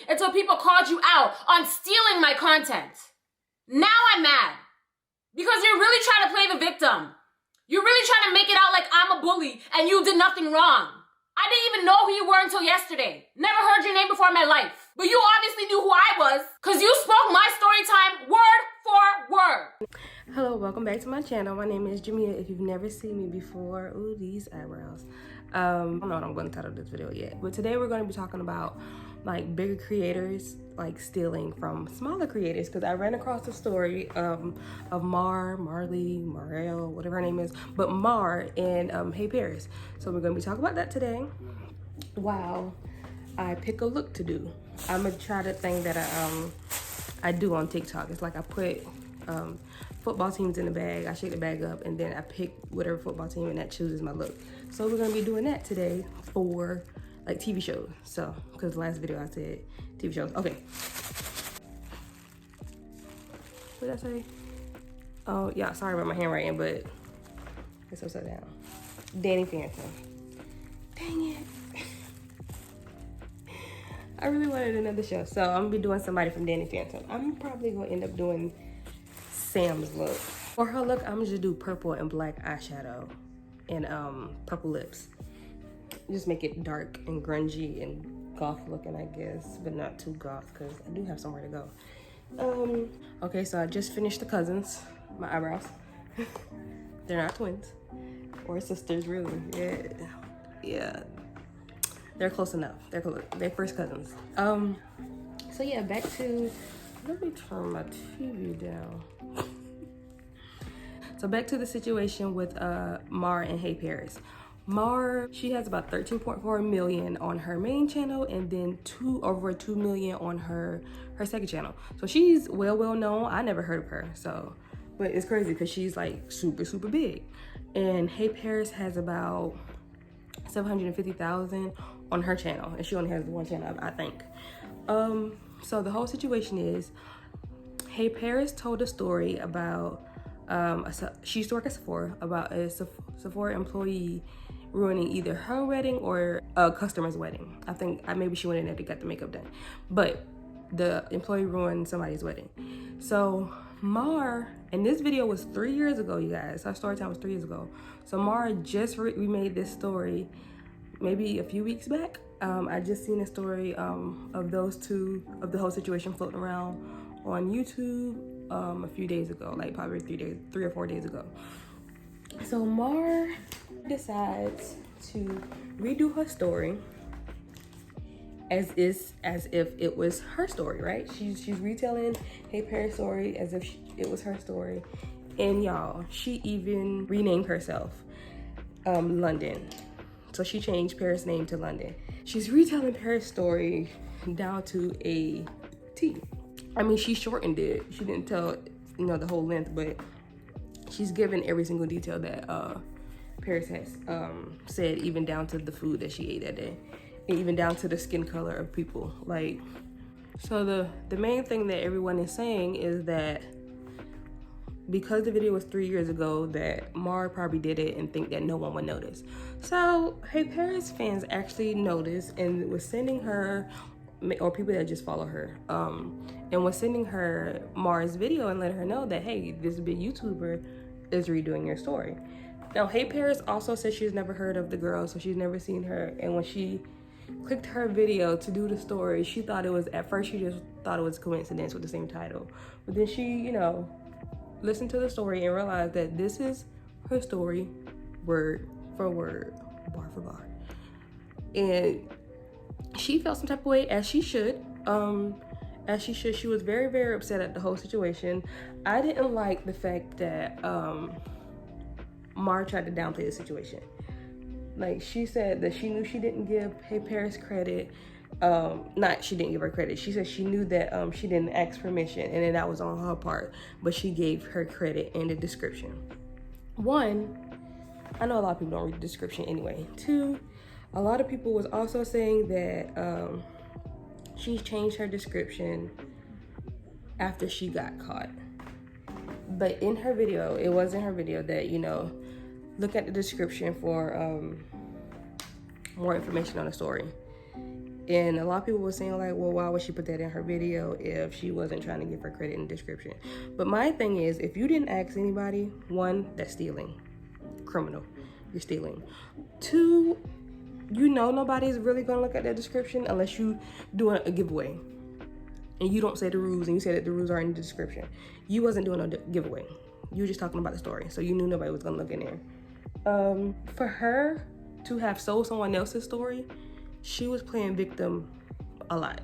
until people called you out on stealing my content. Now I'm mad. Because you're really trying to play the victim. You're really trying to make it out like I'm a bully and you did nothing wrong. I didn't even know who you were until yesterday. Never heard your name before in my life. But you obviously knew who I was because you spoke my story time word for word. Hello, welcome back to my channel. My name is Jimiag. If you've never seen me before, ooh, these eyebrows. I don't know what I'm going to title this video yet, but today we're going to be talking about like bigger creators like stealing from smaller creators, because I ran across the story of Marley, whatever her name is, but Mar and Hey Paris. So we're going to be talking about that today. Wow, I pick a look to do. I'm gonna try the thing that I do on TikTok. It's like I put football teams in the bag, I shake the bag up, and then I pick whatever football team and that chooses my look. So we're gonna be doing that today for like TV shows. So, because the last video I said TV shows. Okay. What did I say? Oh yeah, sorry about my handwriting, but it's upside down. Danny Phantom. Dang it. I really wanted another show, so I'm gonna be doing somebody from Danny Phantom. I'm probably gonna end up doing Sam's look. For her look, I'm gonna just do purple and black eyeshadow and purple lips. Just make it dark and grungy and goth looking, I guess, but not too goth because I do have somewhere to go. Okay, so I just finished the cousins, my eyebrows. They're not twins or sisters, really. Yeah. They're close enough. They're first cousins. So yeah, back to, let me turn my TV down. So back to the situation with Mar and Hey Paris. Mar, she has about 13.4 million on her main channel and then over 2 million on her second channel. So she's well known. I never heard of her, so, but it's crazy because she's like super big. And Hey Paris has about 750,000 on her channel, and she only has one channel, I think. So the whole situation is, Hey Paris told a story about she used to work at Sephora, about a Sephora employee ruining either her wedding or a customer's wedding. I think maybe she went in there to get the makeup done, but the employee ruined somebody's wedding. So Mar, and this video was 3 years ago, you guys. Our story time was 3 years ago. So Mar just remade this story maybe a few weeks back. I just seen a story of those two, of the whole situation floating around on YouTube a few days ago, like probably 3 or 4 days ago. So Mar decides to redo her story as if it was her story, right? She's retelling Hey Paris' story as if it was her story. And y'all, she even renamed herself London. So she changed Paris' name to London. She's retelling Paris' story down to a T. I mean, she shortened it. She didn't tell, the whole length, but she's given every single detail that Paris has said, even down to the food that she ate that day, and even down to the skin color of people. Like, so the main thing that everyone is saying is that because the video was 3 years ago, that Mar probably did it and think that no one would notice. So Hey Paris fans actually noticed and was sending her, or people that just follow her, and was sending her Mar's video and letting her know that, hey, this big YouTuber is redoing your story. Now, Hey Paris also said she's never heard of the girl, so she's never seen her. And when she clicked her video to do the story, she thought it was, at first she just thought it was coincidence with the same title. But then she, listened to the story and realized that this is her story, word for word, bar for bar. And she felt some type of way, as she should. She was very upset at the whole situation. I didn't like the fact that Mar tried to downplay the situation. Like, she said that she knew she didn't give Hey Paris credit. She didn't give her credit. She said she knew that she didn't ask permission, and then that was on her part, but she gave her credit in the description. One, I know a lot of people don't read the description anyway. Two, a lot of people was also saying that she changed her description after she got caught. But in her video, it was in her video that, look at the description for more information on the story. And a lot of people were saying like, well, why would she put that in her video if she wasn't trying to give her credit in the description? But my thing is, if you didn't ask anybody, one, that's stealing, criminal, you're stealing. Two, you know nobody's really gonna look at that description unless you doing a giveaway and you don't say the rules and you say that the rules are in the description. You wasn't doing a giveaway. You were just talking about the story, so you knew nobody was gonna look in there. For her to have sold someone else's story, she was playing victim a lot.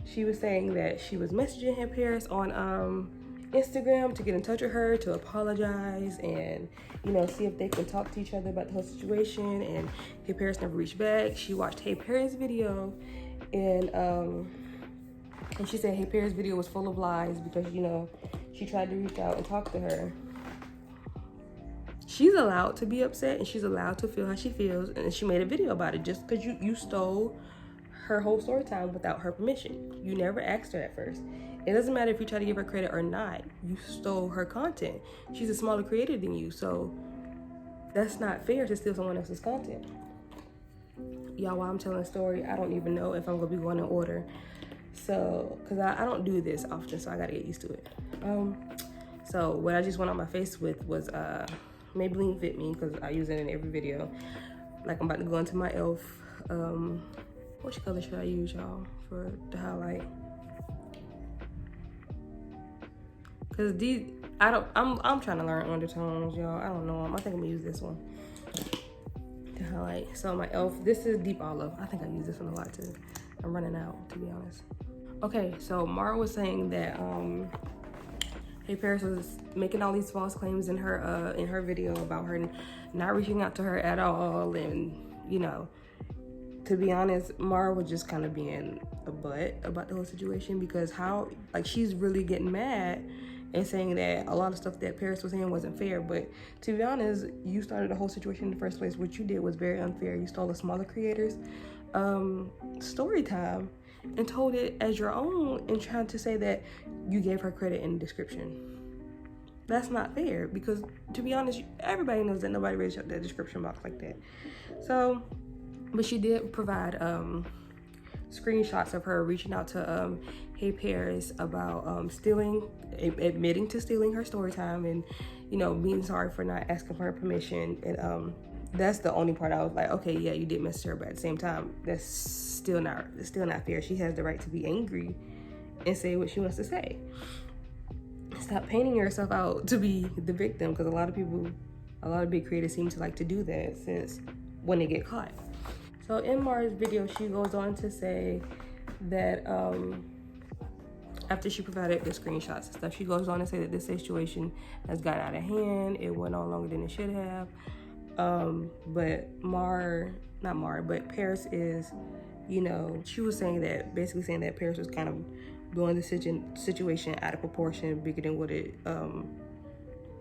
She was saying that she was messaging her parents on Instagram to get in touch with her, to apologize and, you know, see if they can talk to each other about the whole situation, and her parents never reached back. She watched Hey Paris' video and she said Hey Paris' video was full of lies because, you know, she tried to reach out and talk to her. She's allowed to be upset and she's allowed to feel how she feels, and she made a video about it just because you stole her whole story time without her permission. You never asked her at first. It doesn't matter if you try to give her credit or not. You stole her content. She's a smaller creator than you, so that's not fair to steal someone else's content. Y'all, while I'm telling a story, I don't even know if I'm gonna be going in order. So, cause I don't do this often, so I gotta get used to it. So what I just went on my face with was Maybelline Fit Me, because I use it in every video. Like I'm about to go into my e.l.f. Which color should I use, y'all, for the highlight? Cause these, I'm trying to learn undertones, y'all. I don't know them. I think I'm gonna use this one to highlight. So my e.l.f., this is Deep Olive. I think I use this one a lot too. I'm running out, to be honest. Okay, so Mara was saying that Hey Paris was making all these false claims in her video about her not reaching out to her at all, and, you know, to be honest, Mara was just kind of being a butt about the whole situation, because she's really getting mad and saying that a lot of stuff that Paris was saying wasn't fair. But to be honest, you started the whole situation in the first place. What you did was very unfair. You stole a smaller creator's story time and told it as your own, and tried to say that you gave her credit in the description. That's not fair, because to be honest, everybody knows that nobody reads up that description box like that. So, but she did provide screenshots of her reaching out to Hey Paris about admitting to stealing her story time, and, you know, being sorry for not asking for her permission. And that's the only part I was like, okay, yeah, you did message her, but at the same time, that's still not fair. She has the right to be angry and say what she wants to say. Stop painting yourself out to be the victim, because a lot of big creators seem to like to do that since when they get caught. So in Mara's video, she goes on to say that after she provided the screenshots and stuff, she goes on to say that this situation has gotten out of hand. It went on longer than it should have. But but Paris is, you know, she was saying that, basically saying that Paris was kind of blowing the situation out of proportion, bigger than what it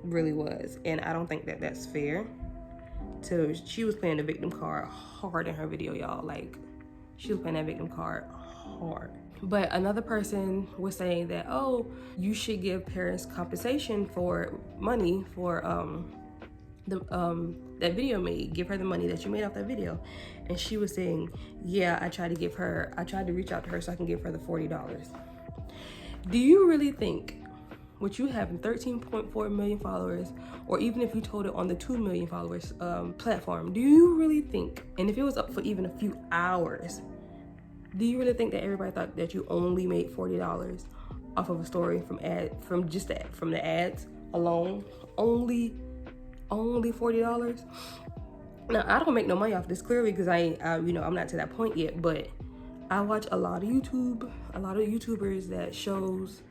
really was. And I don't think that that's fair. She was playing the victim card hard in her video, y'all. Like, she was playing that victim card hard. But another person was saying that, oh, you should give Paris compensation for money for that video made. Give her the money that you made off that video. And she was saying, yeah, I tried to reach out to her so I can give her the $40. Do you really think, with you having 13.4 million followers, or even if you told it on the 2 million followers platform, do you really think, and if it was up for even a few hours, do you really think that everybody thought that you only made $40 off of a story from the ads alone? Only $40? Now, I don't make no money off this, clearly, because I'm not to that point yet, but I watch a lot of YouTubers that shows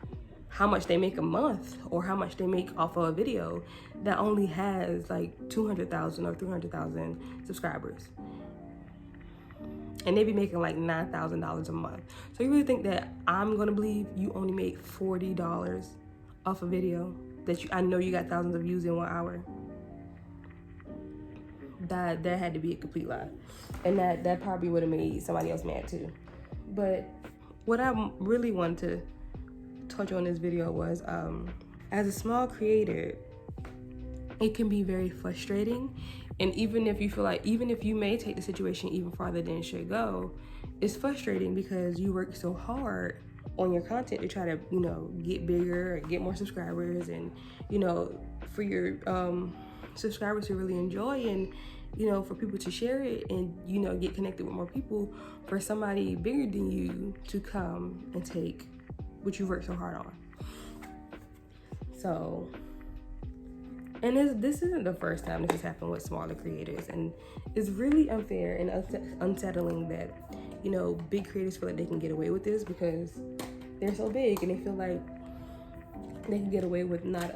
how much they make a month or how much they make off of a video that only has like 200,000 or 300,000 subscribers. And they be making like $9,000 a month. So you really think that I'm gonna believe you only make $40 off a video that I know you got thousands of views in 1 hour? That had to be a complete lie. And that probably would have made somebody else mad too. But what I really wanted to touch on this video was, as a small creator, it can be very frustrating And even if you feel like, even if you may take the situation even farther than it should go, it's frustrating because you work so hard on your content to try to, you know, get bigger and get more subscribers, and, you know, for your subscribers to really enjoy, and, you know, for people to share it and, you know, get connected with more people, for somebody bigger than you to come and take what you worked so hard on. So, and this isn't the first time this has happened with smaller creators, and it's really unfair and unsettling that, you know, big creators feel like they can get away with this because they're so big, and they feel like they can get away with not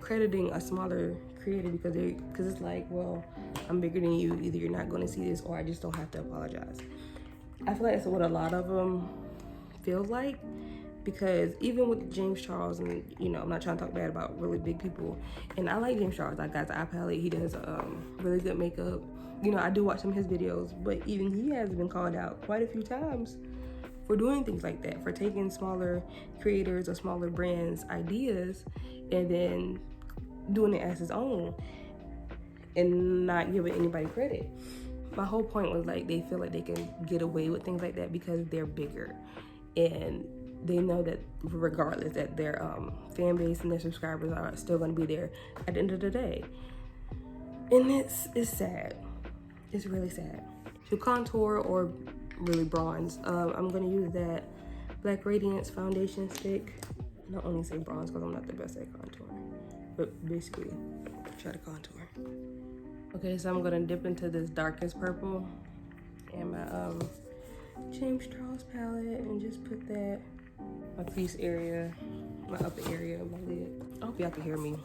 crediting a smaller creator because it's like, well, I'm bigger than you, either you're not going to see this or I just don't have to apologize. I feel like that's what a lot of them feel like, because even with James Charles, and, you know, I'm not trying to talk bad about really big people, and I like James Charles. I got the eye palette. He does really good makeup. You know, I do watch some of his videos, but even he has been called out quite a few times for doing things like that, for taking smaller creators or smaller brands' ideas and then doing it as his own and not giving anybody credit. My whole point was, like, they feel like they can get away with things like that because they're bigger, and they know that regardless that their fan base and their subscribers are still going to be there at the end of the day. And it's sad. It's really sad. To contour or really bronze, I'm going to use that Black Radiance foundation stick. I don't only say bronze because I'm not the best at contouring, but basically try to contour. Okay, so I'm going to dip into this darkest purple and my James Charles palette and just put that my crease area, my upper area of my lid. I hope y'all can hear me.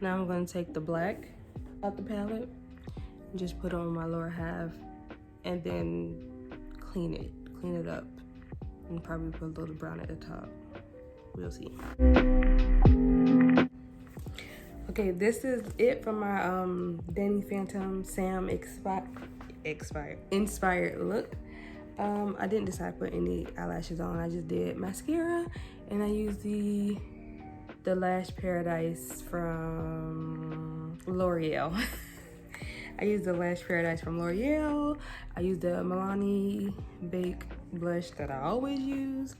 Now I'm gonna take the black out the palette and just put on my lower half, and then clean it up, and probably put a little brown at the top. We'll see. Okay, this is it for my Danny Phantom Sam inspired look. I didn't decide to put any eyelashes on. I just did mascara, and I used the Lash Paradise from L'Oreal. I used the Lash Paradise from L'Oreal. I used the Milani Bake blush that I always use.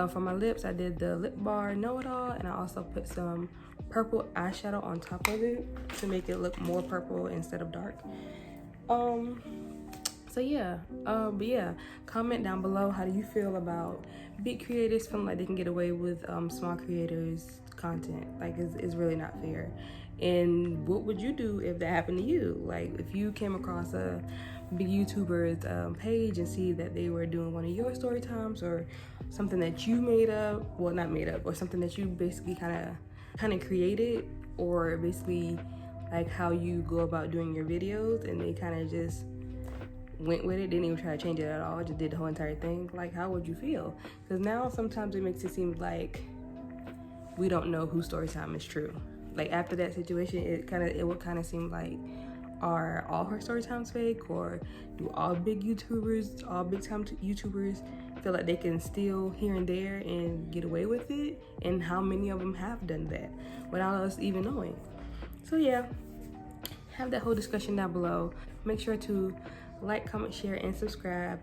For my lips, I did the Lip Bar Know-It-All, and I also put some purple eyeshadow on top of it to make it look more purple instead of dark. So yeah, but yeah, comment down below, how do you feel about big creators feeling like they can get away with small creators' content? Like, it's really not fair. And what would you do if that happened to you? Like, if you came across a big YouTuber's page and see that they were doing one of your story times, or something that you made up, well, not made up, or something that you basically kind of created, or basically like how you go about doing your videos, and they kind of just went with it, didn't even try to change it at all, just did the whole entire thing, like, how would you feel? Because now sometimes it makes it seem like we don't know whose story time is true. Like, after that situation, it would kind of seem like, are all her story times fake, or do all big time YouTubers feel like they can steal here and there and get away with it? And how many of them have done that without us even knowing? So yeah, have that whole discussion down below. Make sure to like, comment, share, and subscribe.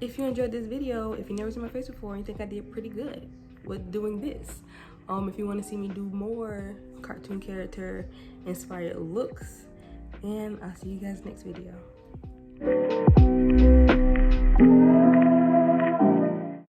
If you enjoyed this video, if you never seen my face before and you think I did pretty good with doing this, if you want to see me do more cartoon character inspired looks, and I'll see you guys next video.